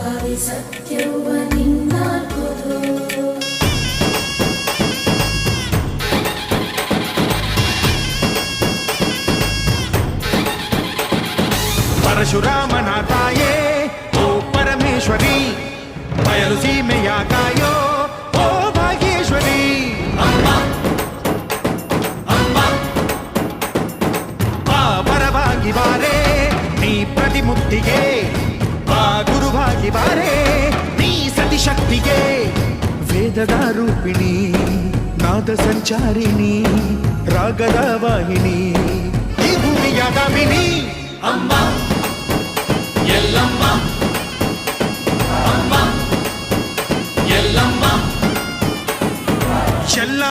ಆದಿಸತ್ಯವ ನಿನ್ನಾಲ್ಕುದು ಪರಶುರಾಮನ ತಾಯೇ ಓ ಪರಮೇಶ್ವರಿ ಬಯಲು ಸೀಮೆಯ ಕಾಯೋ ಓ ಭಾಗ್ಯೇಶ್ವರಿ ಅಮ್ಮ ಅಮ್ಮ ಬಾ ಪರವಾಗಿ ಬಾರೆ ನೀ ಪ್ರತಿಮುಕ್ತಿಗೆ ಬಾ ಗುರುವಾಗಿ ಬಾರೆ ನೀ ಸತಿಶಕ್ತಿಗೆ ವೇದದ ರೂಪಿಣಿ ನಾದ ಸಂಚಾರಿಣಿ ರಾಗದ ವಾಹಿನಿ ಈ ಭೂಮಿಯ ಗಾಮಿನಿ ಅಮ್ಮ ಎಲ್ಲಮ್ಮ ಅಮ್ಮ ಎಲ್ಲಮ್ಮ ಚೆಲ್ಲ